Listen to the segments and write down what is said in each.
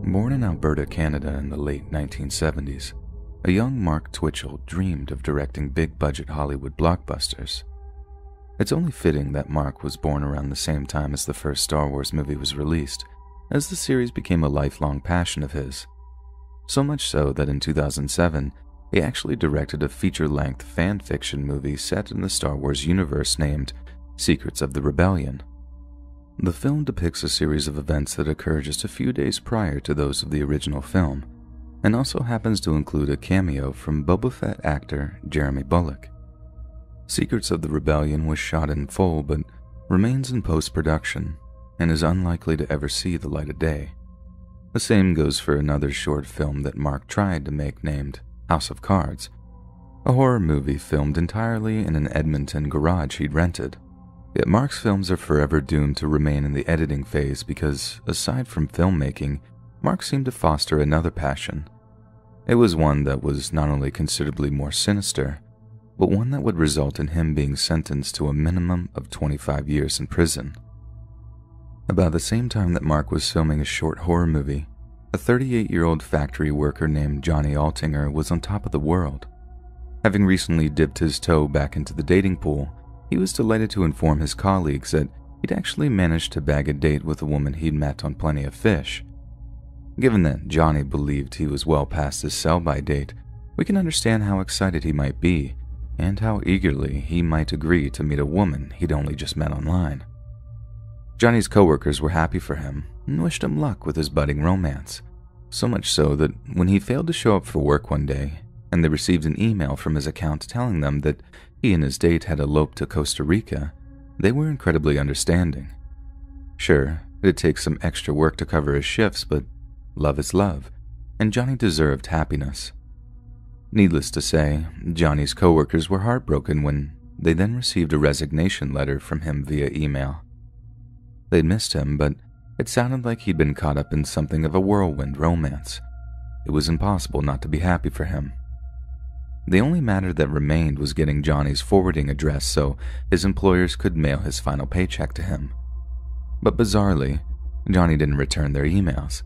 Born in Alberta, Canada in the late 1970s, a young Mark Twitchell dreamed of directing big-budget Hollywood blockbusters. It's only fitting that Mark was born around the same time as the first Star Wars movie was released, as the series became a lifelong passion of his. So much so that in 2007, he actually directed a feature-length fan fiction movie set in the Star Wars universe named Secrets of the Rebellion. The film depicts a series of events that occur just a few days prior to those of the original film, and also happens to include a cameo from Boba Fett actor Jeremy Bulloch. Secrets of the Rebellion was shot in full but remains in post-production and is unlikely to ever see the light of day. The same goes for another short film that Mark tried to make named House of Cards, a horror movie filmed entirely in an Edmonton garage he'd rented. Yet Mark's films are forever doomed to remain in the editing phase because, aside from filmmaking, Mark seemed to foster another passion. It was one that was not only considerably more sinister, but one that would result in him being sentenced to a minimum of 25 years in prison. About the same time that Mark was filming a short horror movie, a 38-year-old factory worker named Johnny Altinger was on top of the world. Having recently dipped his toe back into the dating pool, he was delighted to inform his colleagues that he'd actually managed to bag a date with a woman he'd met on Plenty of Fish. Given that Johnny believed he was well past his sell-by date, we can understand how excited he might be, and how eagerly he might agree to meet a woman he'd only just met online. Johnny's coworkers were happy for him and wished him luck with his budding romance, so much so that when he failed to show up for work one day, and they received an email from his account telling them that he and his date had eloped to Costa Rica, they were incredibly understanding. Sure, it'd take some extra work to cover his shifts, but love is love, and Johnny deserved happiness. Needless to say, Johnny's coworkers were heartbroken when they then received a resignation letter from him via email. They'd missed him, but it sounded like he'd been caught up in something of a whirlwind romance. It was impossible not to be happy for him. The only matter that remained was getting Johnny's forwarding address so his employers could mail his final paycheck to him. But bizarrely, Johnny didn't return their emails,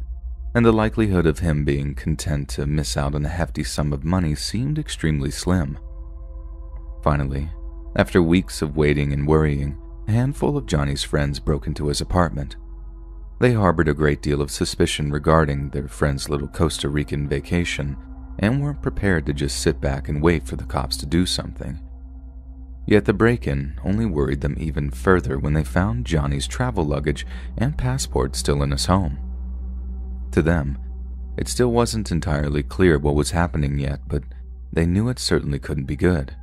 and the likelihood of him being content to miss out on a hefty sum of money seemed extremely slim. Finally, after weeks of waiting and worrying, a handful of Johnny's friends broke into his apartment. They harbored a great deal of suspicion regarding their friend's little Costa Rican vacation and weren't prepared to just sit back and wait for the cops to do something. Yet the break-in only worried them even further when they found Johnny's travel luggage and passport still in his home. To them, it still wasn't entirely clear what was happening yet, but they knew it certainly couldn't be good.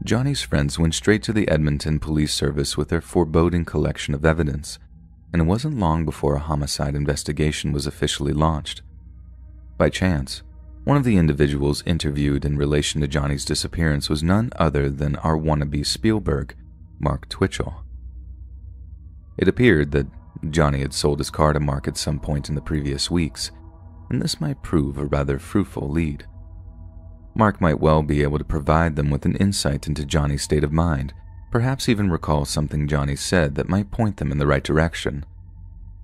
Johnny's friends went straight to the Edmonton Police Service with their foreboding collection of evidence, and it wasn't long before a homicide investigation was officially launched. By chance, one of the individuals interviewed in relation to Johnny's disappearance was none other than our wannabe Spielberg, Mark Twitchell. It appeared that Johnny had sold his car to Mark at some point in the previous weeks, and this might prove a rather fruitful lead. Mark might well be able to provide them with an insight into Johnny's state of mind, perhaps even recall something Johnny said that might point them in the right direction.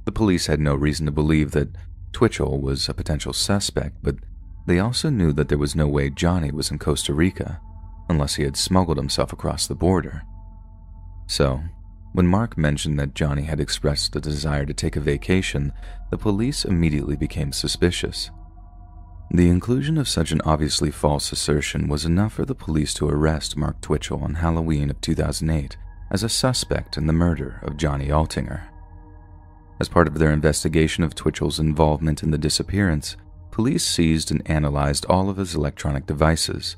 The police had no reason to believe that Twitchell was a potential suspect, but they also knew that there was no way Johnny was in Costa Rica, unless he had smuggled himself across the border. So, when Mark mentioned that Johnny had expressed a desire to take a vacation, the police immediately became suspicious. The inclusion of such an obviously false assertion was enough for the police to arrest Mark Twitchell on Halloween of 2008 as a suspect in the murder of Johnny Altinger. As part of their investigation of Twitchell's involvement in the disappearance, police seized and analyzed all of his electronic devices.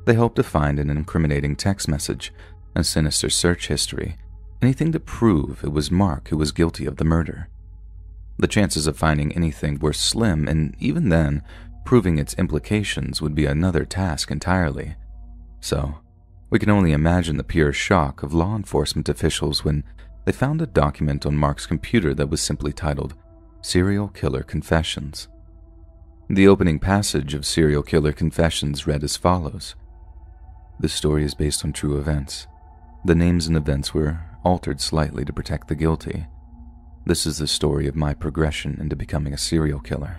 They hoped to find an incriminating text message, a sinister search history, anything to prove it was Mark who was guilty of the murder. The chances of finding anything were slim, and even then, proving its implications would be another task entirely. So, we can only imagine the pure shock of law enforcement officials when they found a document on Mark's computer that was simply titled Serial Killer Confessions. The opening passage of Serial Killer Confessions read as follows. This story is based on true events. The names and events were altered slightly to protect the guilty. This is the story of my progression into becoming a serial killer.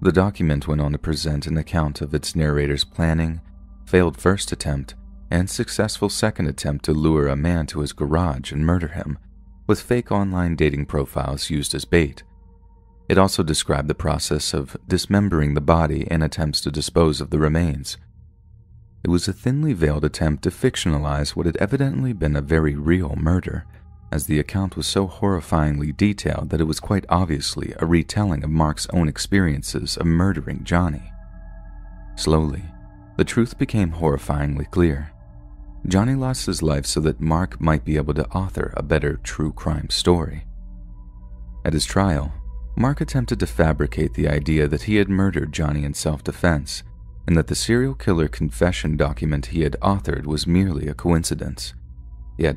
The document went on to present an account of its narrator's planning, failed first attempt, and successful second attempt to lure a man to his garage and murder him, with fake online dating profiles used as bait. It also described the process of dismembering the body and attempts to dispose of the remains. It was a thinly veiled attempt to fictionalize what had evidently been a very real murder, as the account was so horrifyingly detailed that it was quite obviously a retelling of Mark's own experiences of murdering Johnny. Slowly, the truth became horrifyingly clear. Johnny lost his life so that Mark might be able to author a better true crime story. At his trial, Mark attempted to fabricate the idea that he had murdered Johnny in self-defense, and that the serial killer confession document he had authored was merely a coincidence. Yet,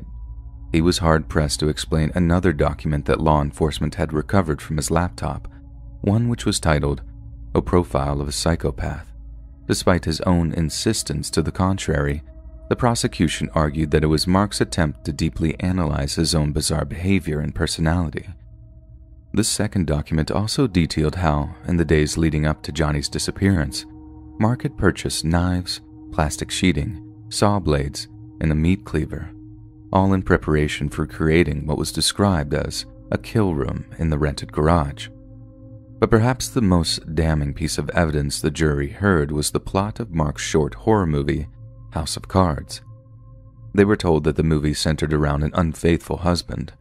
he was hard-pressed to explain another document that law enforcement had recovered from his laptop, one which was titled, "A Profile of a Psychopath." Despite his own insistence to the contrary, the prosecution argued that it was Mark's attempt to deeply analyze his own bizarre behavior and personality. This second document also detailed how, in the days leading up to Johnny's disappearance, Mark had purchased knives, plastic sheeting, saw blades, and a meat cleaver, all in preparation for creating what was described as a kill room in the rented garage. But perhaps the most damning piece of evidence the jury heard was the plot of Mark's short horror movie, House of Cards. They were told that the movie centered around an unfaithful husband,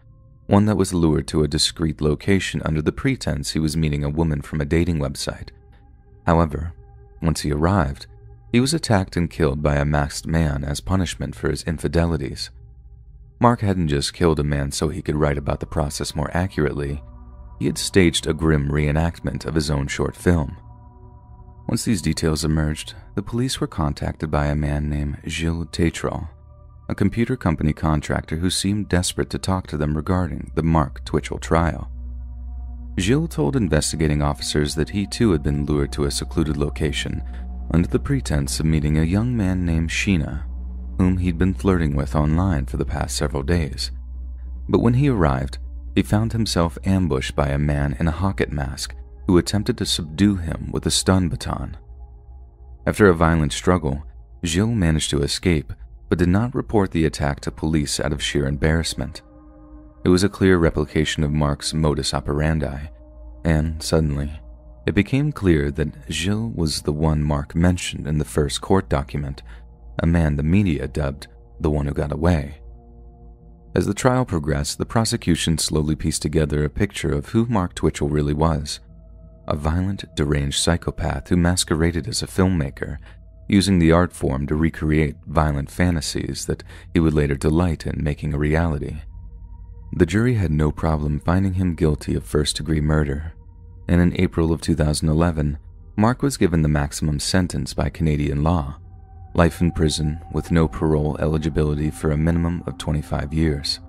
one that was lured to a discreet location under the pretense he was meeting a woman from a dating website. However, once he arrived, he was attacked and killed by a masked man as punishment for his infidelities. Mark hadn't just killed a man so he could write about the process more accurately. He had staged a grim reenactment of his own short film. Once these details emerged, the police were contacted by a man named Gilles Tétrault, a computer company contractor who seemed desperate to talk to them regarding the Mark Twitchell trial. Gilles told investigating officers that he too had been lured to a secluded location under the pretense of meeting a young man named Sheena, whom he'd been flirting with online for the past several days. But when he arrived, he found himself ambushed by a man in a hocket mask who attempted to subdue him with a stun baton. After a violent struggle, Gilles managed to escape, but did not report the attack to police out of sheer embarrassment. It was a clear replication of Mark's modus operandi, and suddenly, it became clear that Gilles was the one Mark mentioned in the first court document, a man the media dubbed the one who got away. As the trial progressed, the prosecution slowly pieced together a picture of who Mark Twitchell really was, a violent, deranged psychopath who masqueraded as a filmmaker, using the art form to recreate violent fantasies that he would later delight in making a reality. The jury had no problem finding him guilty of first-degree murder, and in April of 2011, Mark was given the maximum sentence by Canadian law, life in prison with no parole eligibility for a minimum of 25 years.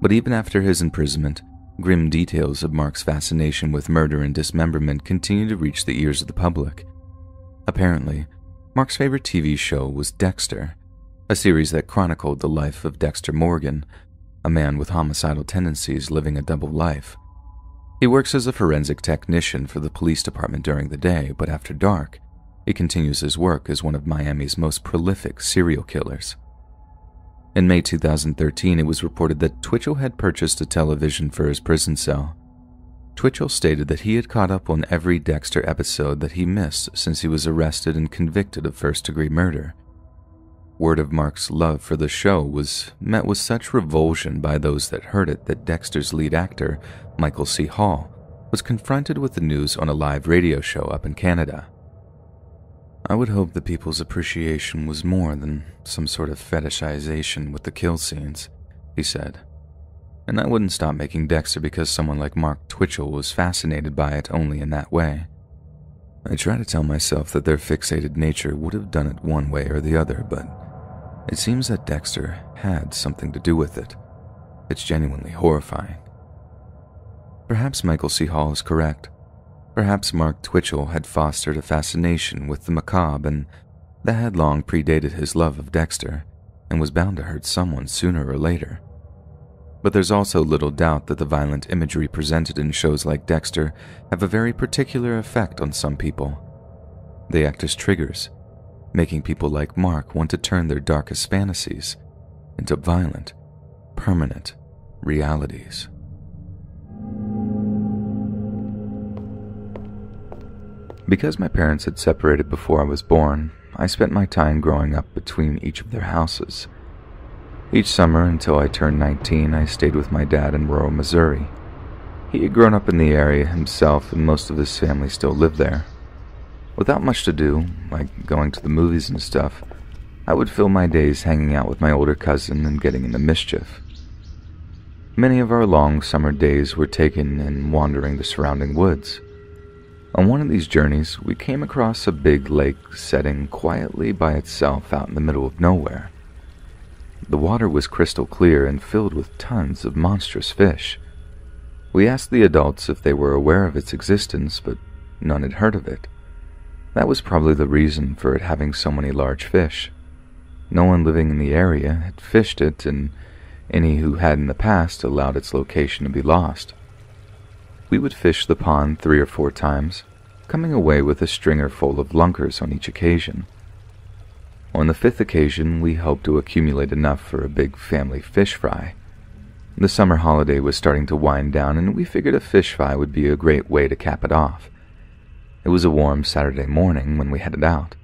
But even after his imprisonment, grim details of Mark's fascination with murder and dismemberment continued to reach the ears of the public. Apparently, Mark's favorite TV show was Dexter, a series that chronicled the life of Dexter Morgan, a man with homicidal tendencies living a double life. He works as a forensic technician for the police department during the day, but after dark, he continues his work as one of Miami's most prolific serial killers. In May 2013, it was reported that Twitchell had purchased a television for his prison cell. Twitchell stated that he had caught up on every Dexter episode that he missed since he was arrested and convicted of first-degree murder. Word of Mark's love for the show was met with such revulsion by those that heard it that Dexter's lead actor, Michael C. Hall, was confronted with the news on a live radio show up in Canada. "I would hope that people's appreciation was more than some sort of fetishization with the kill scenes," he said. "And I wouldn't stop making Dexter because someone like Mark Twitchell was fascinated by it only in that way. I try to tell myself that their fixated nature would have done it one way or the other, but it seems that Dexter had something to do with it. It's genuinely horrifying." Perhaps Michael C. Hall is correct. Perhaps Mark Twitchell had fostered a fascination with the macabre, and that had long predated his love of Dexter and was bound to hurt someone sooner or later. But there's also little doubt that the violent imagery presented in shows like Dexter have a very particular effect on some people. They act as triggers, making people like Mark want to turn their darkest fantasies into violent, permanent realities. Because my parents had separated before I was born, I spent my time growing up between each of their houses. Each summer until I turned 19, I stayed with my dad in rural Missouri. He had grown up in the area himself, and most of his family still lived there. Without much to do, like going to the movies and stuff, I would fill my days hanging out with my older cousin and getting into mischief. Many of our long summer days were taken in wandering the surrounding woods. On one of these journeys, we came across a big lake setting quietly by itself out in the middle of nowhere. The water was crystal clear and filled with tons of monstrous fish. We asked the adults if they were aware of its existence, but none had heard of it. That was probably the reason for it having so many large fish. No one living in the area had fished it, and any who had in the past allowed its location to be lost. We would fish the pond 3 or 4 times, coming away with a stringer full of lunkers on each occasion. On the 5th occasion, we hoped to accumulate enough for a big family fish fry. The summer holiday was starting to wind down, and we figured a fish fry would be a great way to cap it off. It was a warm Saturday morning when we headed out.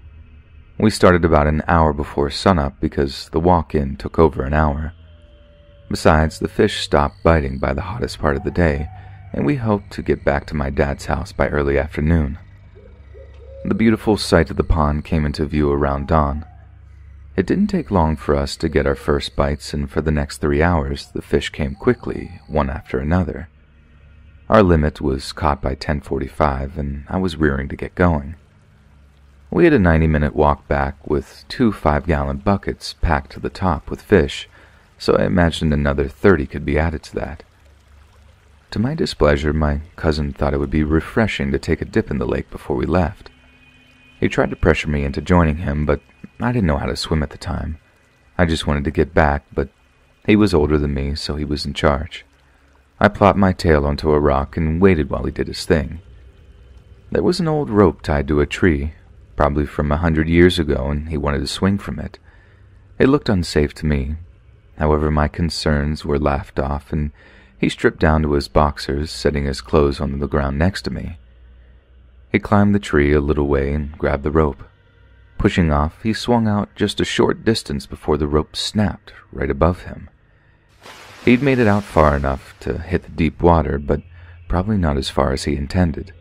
We started about an hour before sunup because the walk-in took over an hour. Besides, the fish stopped biting by the hottest part of the day, and we hoped to get back to my dad's house by early afternoon. The beautiful sight of the pond came into view around dawn. It didn't take long for us to get our first bites, and for the next 3 hours, the fish came quickly, one after another. Our limit was caught by 10:45, and I was rearing to get going. We had a 90-minute walk back with 2 5-gallon buckets packed to the top with fish, so I imagined another 30 could be added to that. To my displeasure, my cousin thought it would be refreshing to take a dip in the lake before we left. He tried to pressure me into joining him, but I didn't know how to swim at the time. I just wanted to get back, but he was older than me, so he was in charge. I plopped my tail onto a rock and waited while he did his thing. There was an old rope tied to a tree, probably from 100 years ago, and he wanted to swing from it. It looked unsafe to me. However, my concerns were laughed off, and he stripped down to his boxers, setting his clothes on the ground next to me. He climbed the tree a little way and grabbed the rope. Pushing off, he swung out just a short distance before the rope snapped right above him. He'd made it out far enough to hit the deep water, but probably not as far as he intended.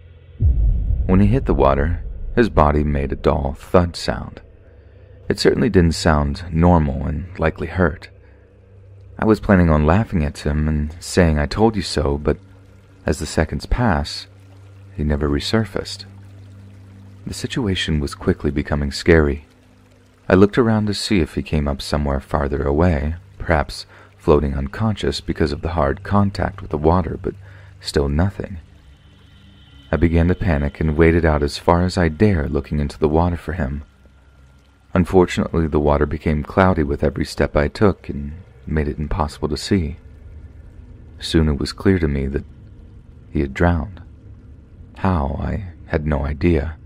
When he hit the water, his body made a dull thud sound. It certainly didn't sound normal and likely hurt. I was planning on laughing at him and saying I told you so, but as the seconds passed, he never resurfaced. The situation was quickly becoming scary. I looked around to see if he came up somewhere farther away, perhaps floating unconscious because of the hard contact with the water, but still nothing. I began to panic and waded out as far as I dare, looking into the water for him. Unfortunately, the water became cloudy with every step I took and made it impossible to see. Soon it was clear to me that he had drowned. How, I had no idea.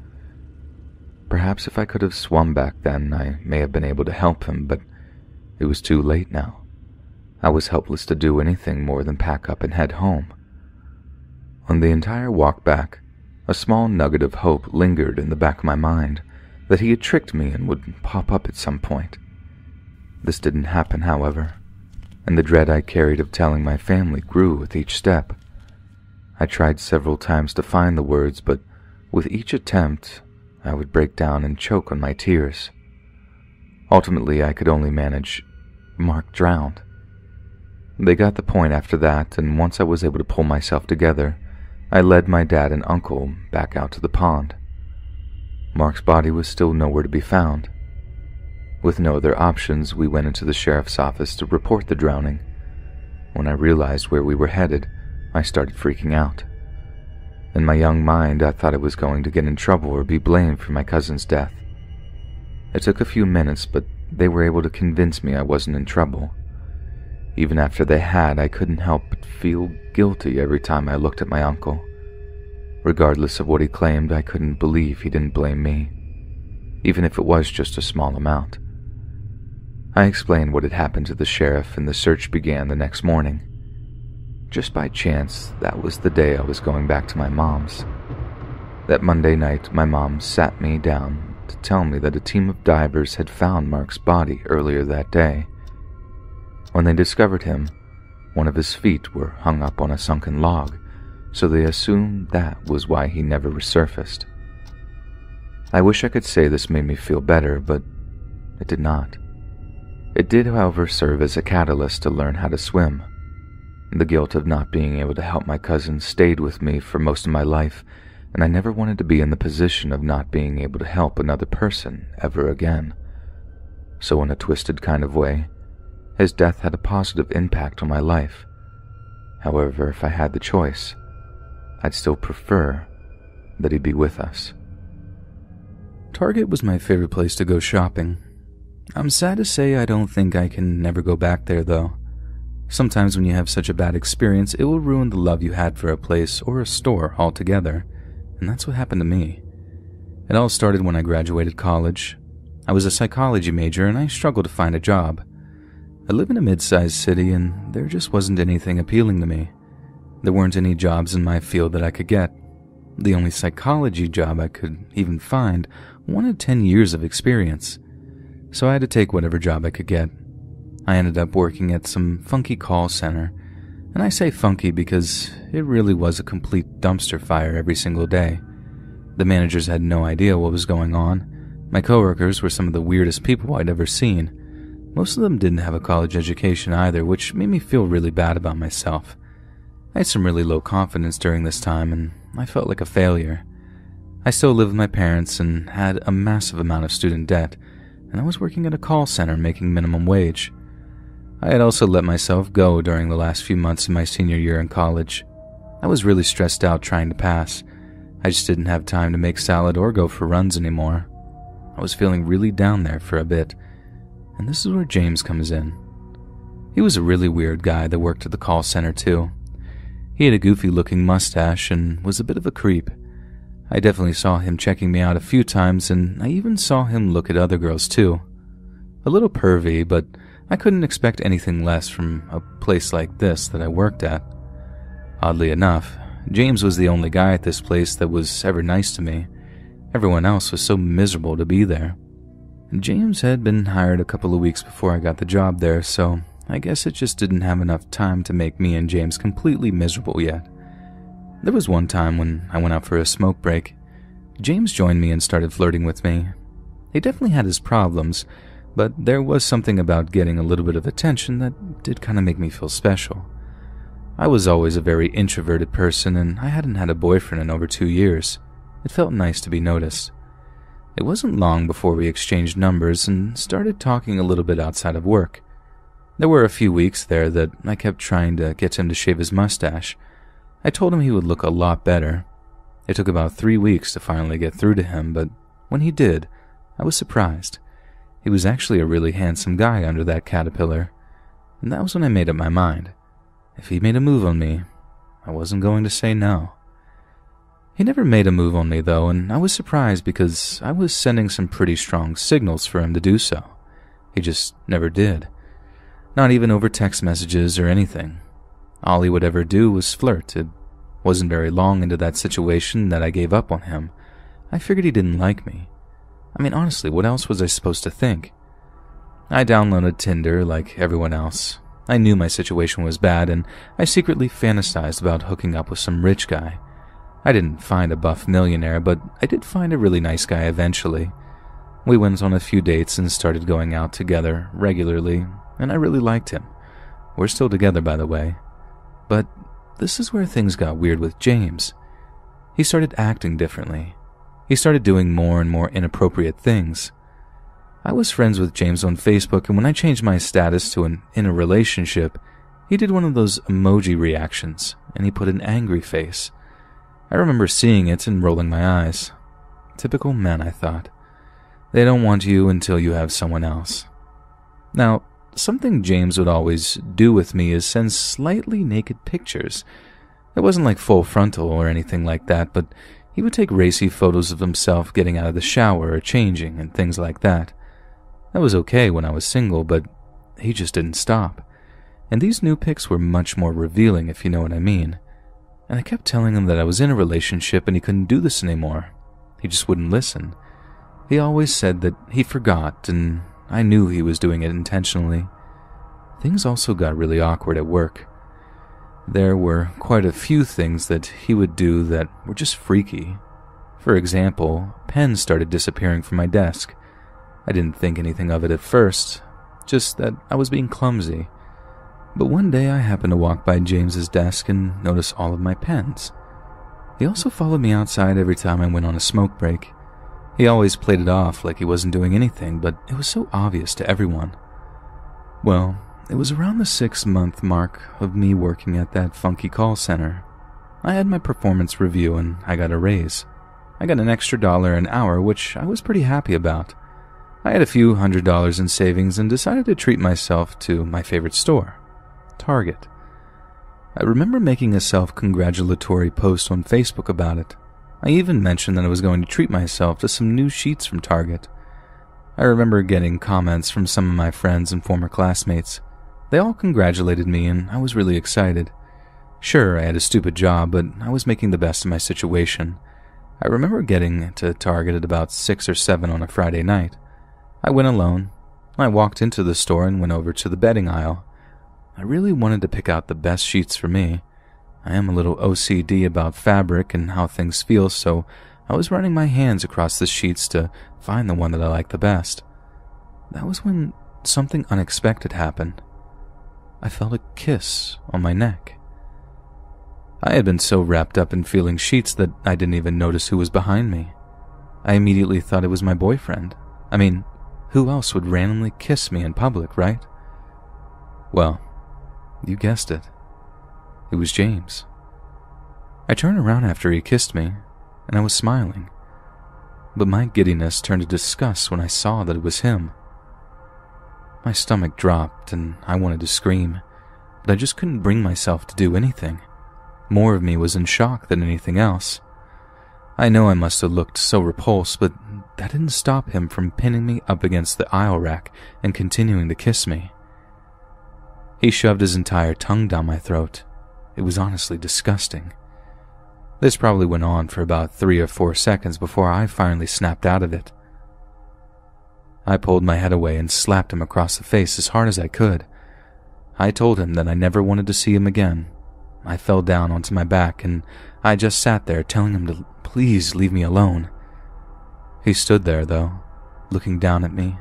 Perhaps if I could have swum back then, I may have been able to help him, but it was too late now. I was helpless to do anything more than pack up and head home. On the entire walk back, a small nugget of hope lingered in the back of my mind that he had tricked me and would pop up at some point. This didn't happen, however, and the dread I carried of telling my family grew with each step. I tried several times to find the words, but with each attempt, I would break down and choke on my tears. Ultimately, I could only manage, "Mark drowned." They got the point after that, and once I was able to pull myself together, I led my dad and uncle back out to the pond. Mark's body was still nowhere to be found. With no other options, we went into the sheriff's office to report the drowning. When I realized where we were headed, I started freaking out. In my young mind, I thought I was going to get in trouble or be blamed for my cousin's death. It took a few minutes, but they were able to convince me I wasn't in trouble. Even after they had, I couldn't help but feel guilty every time I looked at my uncle. Regardless of what he claimed, I couldn't believe he didn't blame me, even if it was just a small amount. I explained what had happened to the sheriff, and the search began the next morning. Just by chance, that was the day I was going back to my mom's. That Monday night, my mom sat me down to tell me that a team of divers had found Mark's body earlier that day. When they discovered him, one of his feet were hung up on a sunken log, so they assumed that was why he never resurfaced. I wish I could say this made me feel better, but it did not. It did, however, serve as a catalyst to learn how to swim. The guilt of not being able to help my cousin stayed with me for most of my life, and I never wanted to be in the position of not being able to help another person ever again. So in a twisted kind of way, his death had a positive impact on my life. However, if I had the choice, I'd still prefer that he be with us. Target was my favorite place to go shopping. I'm sad to say I don't think I can never go back there, though. Sometimes when you have such a bad experience, it will ruin the love you had for a place or a store altogether, and that's what happened to me. It all started when I graduated college. I was a psychology major and I struggled to find a job. I live in a mid-sized city and there just wasn't anything appealing to me. There weren't any jobs in my field that I could get. The only psychology job I could even find wanted 10 years of experience. So I had to take whatever job I could get. I ended up working at some funky call center, and I say funky because it really was a complete dumpster fire every single day. The managers had no idea what was going on. My coworkers were some of the weirdest people I'd ever seen. Most of them didn't have a college education either, which made me feel really bad about myself. I had some really low confidence during this time, and I felt like a failure. I still lived with my parents and had a massive amount of student debt, and I was working at a call center making minimum wage. I had also let myself go during the last few months of my senior year in college. I was really stressed out trying to pass. I just didn't have time to make salad or go for runs anymore. I was feeling really down there for a bit, and this is where James comes in. He was a really weird guy that worked at the call center too. He had a goofy-looking mustache and was a bit of a creep. I definitely saw him checking me out a few times, and I even saw him look at other girls too. A little pervy, but I couldn't expect anything less from a place like this that I worked at. Oddly enough, James was the only guy at this place that was ever nice to me. Everyone else was so miserable to be there. James had been hired a couple of weeks before I got the job there, so I guess it just didn't have enough time to make me and James completely miserable yet. There was one time when I went out for a smoke break. James joined me and started flirting with me. He definitely had his problems, but there was something about getting a little bit of attention that did kind of make me feel special. I was always a very introverted person, and I hadn't had a boyfriend in over 2 years. It felt nice to be noticed. It wasn't long before we exchanged numbers and started talking a little bit outside of work. There were a few weeks there that I kept trying to get him to shave his mustache. I told him he would look a lot better. It took about 3 weeks to finally get through to him, but when he did, I was surprised. He was actually a really handsome guy under that caterpillar, and that was when I made up my mind. If he made a move on me, I wasn't going to say no. He never made a move on me, though, and I was surprised because I was sending some pretty strong signals for him to do so. He just never did. Not even over text messages or anything. All he would ever do was flirt. It wasn't very long into that situation that I gave up on him. I figured he didn't like me. I mean, honestly, what else was I supposed to think? I downloaded Tinder like everyone else. I knew my situation was bad, and I secretly fantasized about hooking up with some rich guy. I didn't find a buff millionaire, but I did find a really nice guy eventually. We went on a few dates and started going out together regularly, and I really liked him. We're still together, by the way. But this is where things got weird with James. He started acting differently. He started doing more and more inappropriate things. I was friends with James on Facebook, and when I changed my status to in a relationship, he did one of those emoji reactions, and he put an angry face. I remember seeing it and rolling my eyes. Typical men, I thought. They don't want you until you have someone else. Now, something James would always do with me is send slightly naked pictures. It wasn't like full frontal or anything like that, but he would take racy photos of himself getting out of the shower or changing and things like that. That was okay when I was single, but he just didn't stop. And these new pics were much more revealing, if you know what I mean. And I kept telling him that I was in a relationship and he couldn't do this anymore. He just wouldn't listen. He always said that he forgot, and I knew he was doing it intentionally. Things also got really awkward at work. There were quite a few things that he would do that were just freaky. For example, pens started disappearing from my desk. I didn't think anything of it at first, just that I was being clumsy. But one day I happened to walk by James's desk and notice all of my pens. He also followed me outside every time I went on a smoke break. He always played it off like he wasn't doing anything, but it was so obvious to everyone. Well, it was around the 6-month mark of me working at that funky call center. I had my performance review and I got a raise. I got an extra $1 an hour, which I was pretty happy about. I had a few $100s in savings and decided to treat myself to my favorite store, Target. I remember making a self-congratulatory post on Facebook about it. I even mentioned that I was going to treat myself to some new sheets from Target. I remember getting comments from some of my friends and former classmates. They all congratulated me and I was really excited. Sure, I had a stupid job, but I was making the best of my situation. I remember getting to Target at about 6 or 7 on a Friday night. I went alone. I walked into the store and went over to the bedding aisle. I really wanted to pick out the best sheets for me. I am a little OCD about fabric and how things feel, so I was running my hands across the sheets to find the one that I liked the best. That was when something unexpected happened. I felt a kiss on my neck. I had been so wrapped up in feeling sheets that I didn't even notice who was behind me. I immediately thought it was my boyfriend. I mean, who else would randomly kiss me in public, right? Well, you guessed it. It was James. I turned around after he kissed me, and I was smiling. But my giddiness turned to disgust when I saw that it was him. My stomach dropped, and I wanted to scream, but I just couldn't bring myself to do anything. More of me was in shock than anything else. I know I must have looked so repulsed, but that didn't stop him from pinning me up against the aisle rack and continuing to kiss me. He shoved his entire tongue down my throat. It was honestly disgusting. This probably went on for about 3 or 4 seconds before I finally snapped out of it. I pulled my head away and slapped him across the face as hard as I could. I told him that I never wanted to see him again. I fell down onto my back and I just sat there telling him to please leave me alone. He stood there, though, looking down at me,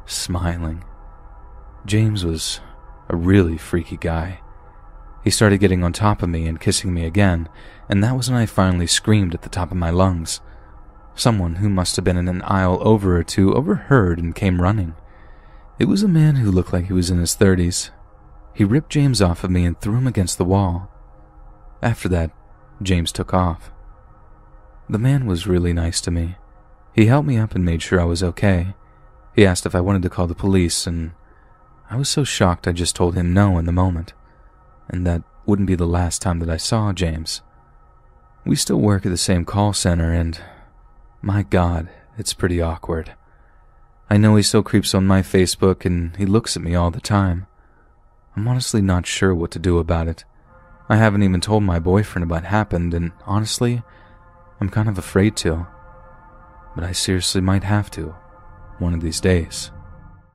smiling. James was a really freaky guy. He started getting on top of me and kissing me again, and that was when I finally screamed at the top of my lungs. Someone who must have been in an aisle over or two overheard and came running. It was a man who looked like he was in his 30s. He ripped James off of me and threw him against the wall. After that, James took off. The man was really nice to me. He helped me up and made sure I was okay. He asked if I wanted to call the police, and I was so shocked I just told him no in the moment. And that wouldn't be the last time that I saw James. We still work at the same call center, and my God, it's pretty awkward. I know he still creeps on my Facebook, and he looks at me all the time. I'm honestly not sure what to do about it. I haven't even told my boyfriend about what happened, and honestly, I'm kind of afraid to. But I seriously might have to, one of these days.